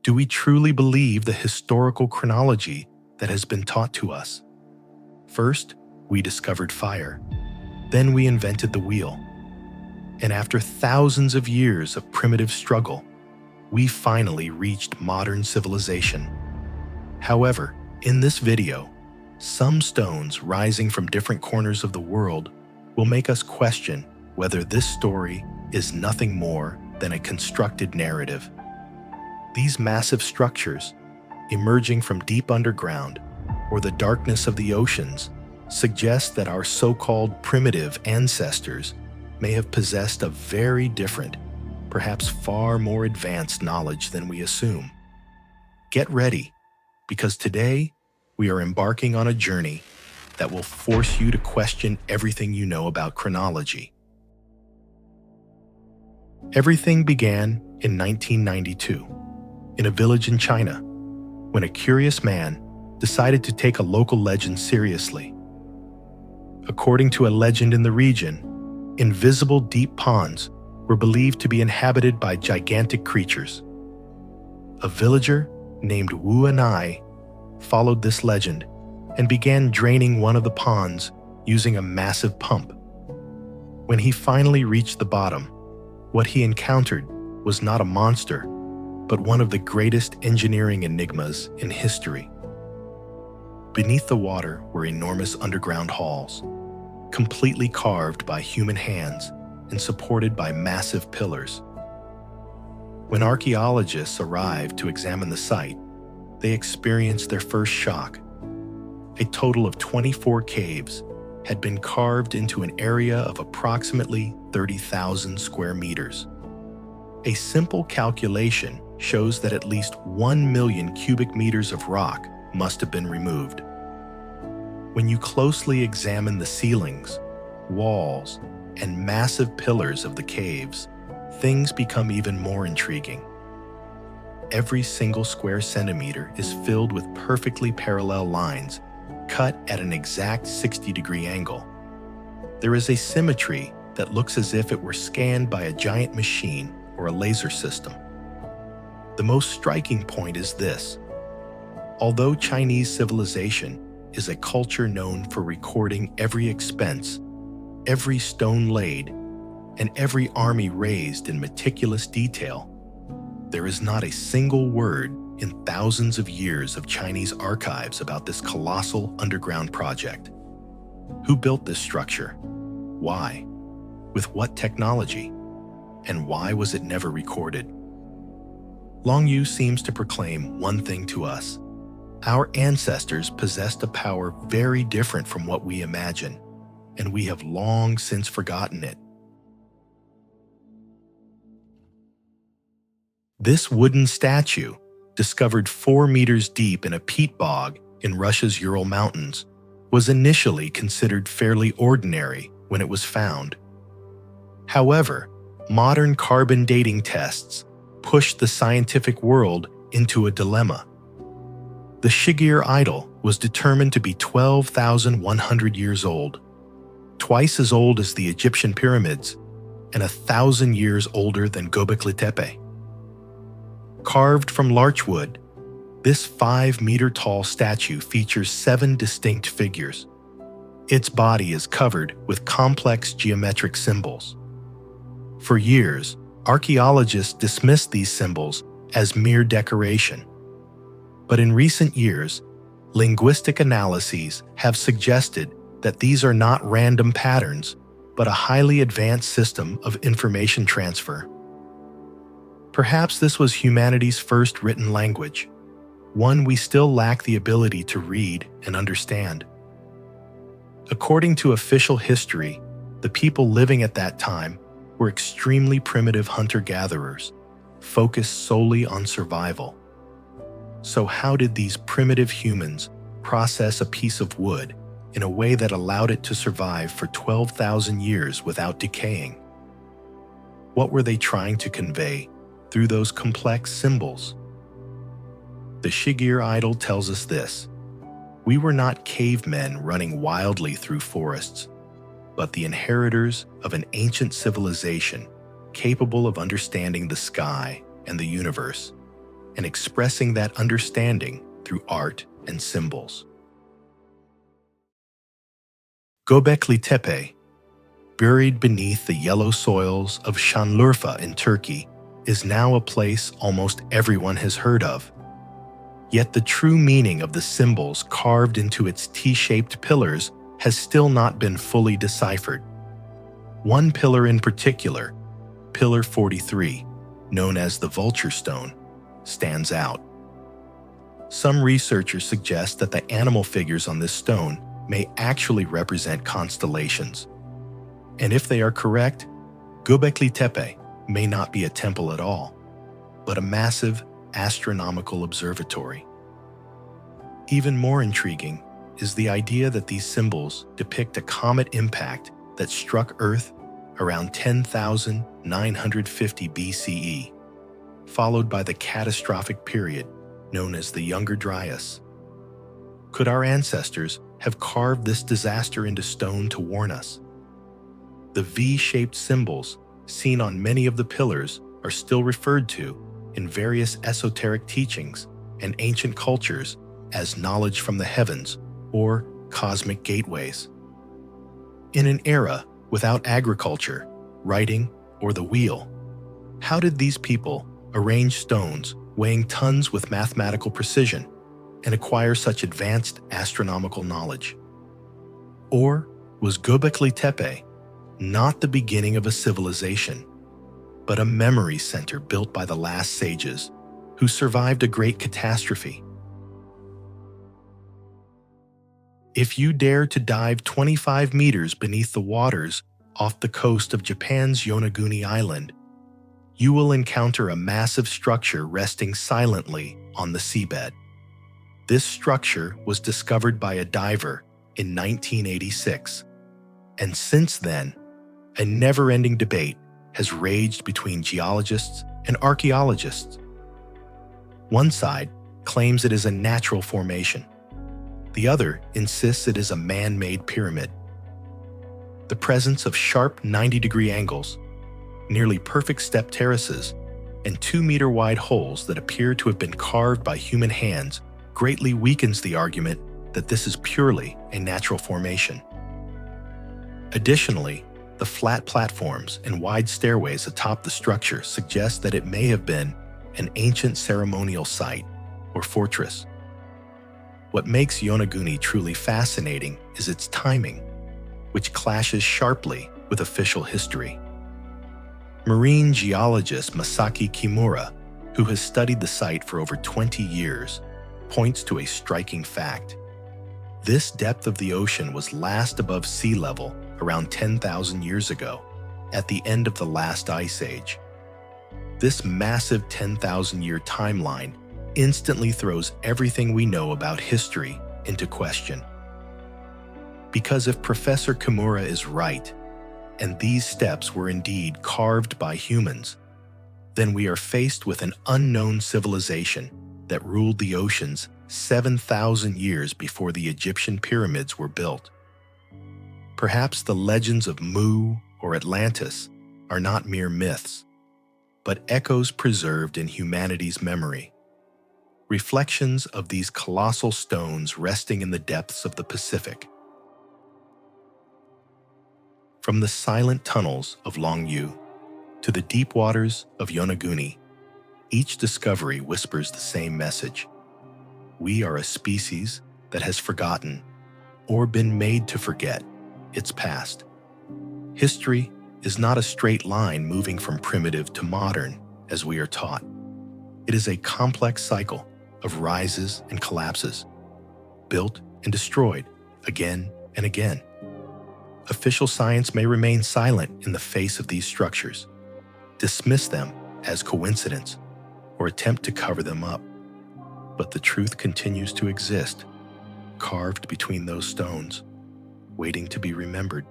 Do we truly believe the historical chronology that has been taught to us? First, we discovered fire. Then we invented the wheel. And after thousands of years of primitive struggle, we finally reached modern civilization. However, in this video, some stones rising from different corners of the world will make us question whether this story is nothing more than a constructed narrative. These massive structures, emerging from deep underground or the darkness of the oceans, suggest that our so-called primitive ancestors may have possessed a very different, perhaps far more advanced knowledge than we assume. Get ready, because today we are embarking on a journey that will force you to question everything you know about chronology. Everything began in 1992, in a village in China, when a curious man decided to take a local legend seriously. According to a legend in the region, invisible deep ponds were believed to be inhabited by gigantic creatures. A villager named Wu Anai followed this legend and began draining one of the ponds using a massive pump. When he finally reached the bottom, what he encountered was not a monster, but one of the greatest engineering enigmas in history. Beneath the water were enormous underground halls, completely carved by human hands and supported by massive pillars. When archaeologists arrived to examine the site, they experienced their first shock. A total of 24 caves had been carved into an area of approximately 30,000 square meters. A simple calculation shows that at least 1 million cubic meters of rock must have been removed. When you closely examine the ceilings, walls, and massive pillars of the caves, things become even more intriguing. Every single square centimeter is filled with perfectly parallel lines, cut at an exact 60-degree angle. There is a symmetry that looks as if it were scanned by a giant machine or a laser system. The most striking point is this. Although Chinese civilization is a culture known for recording every expense, every stone laid, and every army raised in meticulous detail, there is not a single word in thousands of years of Chinese archives about this colossal underground project. Who built this structure? Why? With what technology? And why was it never recorded? Longyou seems to proclaim one thing to us. Our ancestors possessed a power very different from what we imagine, and we have long since forgotten it. This wooden statue, discovered 4 meters deep in a peat bog in Russia's Ural Mountains, was initially considered fairly ordinary when it was found. However, modern carbon dating tests pushed the scientific world into a dilemma. The Shigir idol was determined to be 12,100 years old, twice as old as the Egyptian pyramids, and 1,000 years older than Göbeklitepe. Carved from larch wood, this 5-meter-tall statue features 7 distinct figures. Its body is covered with complex geometric symbols. For years, archaeologists dismissed these symbols as mere decoration. But in recent years, linguistic analyses have suggested that these are not random patterns, but a highly advanced system of information transfer. Perhaps this was humanity's first written language, one we still lack the ability to read and understand. According to official history, the people living at that time were extremely primitive hunter-gatherers, focused solely on survival. So how did these primitive humans process a piece of wood in a way that allowed it to survive for 12,000 years without decaying? What were they trying to convey through those complex symbols? The Shigir idol tells us this: we were not cavemen running wildly through forests, but the inheritors of an ancient civilization capable of understanding the sky and the universe. and expressing that understanding through art and symbols. Göbeklitepe, buried beneath the yellow soils of Şanlıurfa in Turkey, is now a place almost everyone has heard of. Yet the true meaning of the symbols carved into its T-shaped pillars has still not been fully deciphered. One pillar in particular, Pillar 43, known as the Vulture Stone, stands out. Some researchers suggest that the animal figures on this stone may actually represent constellations. And if they are correct, Göbeklitepe may not be a temple at all, but a massive astronomical observatory. Even more intriguing is the idea that these symbols depict a comet impact that struck Earth around 10,950 BCE, followed by the catastrophic period known as the Younger Dryas. Could our ancestors have carved this disaster into stone to warn us? The V-shaped symbols seen on many of the pillars are still referred to in various esoteric teachings and ancient cultures as knowledge from the heavens or cosmic gateways. In an era without agriculture, writing, or the wheel, how did these people arrange stones weighing tons with mathematical precision and acquire such advanced astronomical knowledge? Or was Göbeklitepe not the beginning of a civilization, but a memory center built by the last sages who survived a great catastrophe? If you dare to dive 25 meters beneath the waters off the coast of Japan's Yonaguni Island, you will encounter a massive structure resting silently on the seabed. This structure was discovered by a diver in 1986, and since then, a never-ending debate has raged between geologists and archaeologists. One side claims it is a natural formation. The other insists it is a man-made pyramid. The presence of sharp 90-degree angles, nearly perfect step terraces, and 2-meter-wide holes that appear to have been carved by human hands greatly weakens the argument that this is purely a natural formation. Additionally, the flat platforms and wide stairways atop the structure suggest that it may have been an ancient ceremonial site or fortress. What makes Yonaguni truly fascinating is its timing, which clashes sharply with official history. Marine geologist Masaki Kimura, who has studied the site for over 20 years, points to a striking fact. This depth of the ocean was last above sea level around 10,000 years ago, at the end of the last ice age. This massive 10,000-year timeline instantly throws everything we know about history into question. Because if Professor Kimura is right, and these steps were indeed carved by humans, then we are faced with an unknown civilization that ruled the oceans 7,000 years before the Egyptian pyramids were built. Perhaps the legends of Mu or Atlantis are not mere myths, but echoes preserved in humanity's memory. Reflections of these colossal stones resting in the depths of the Pacific. From the silent tunnels of Longyou to the deep waters of Yonaguni, each discovery whispers the same message. We are a species that has forgotten, or been made to forget, its past. History is not a straight line moving from primitive to modern, as we are taught. It is a complex cycle of rises and collapses, built and destroyed again and again. Official science may remain silent in the face of these structures, dismiss them as coincidence, or attempt to cover them up. But the truth continues to exist, carved between those stones, waiting to be remembered.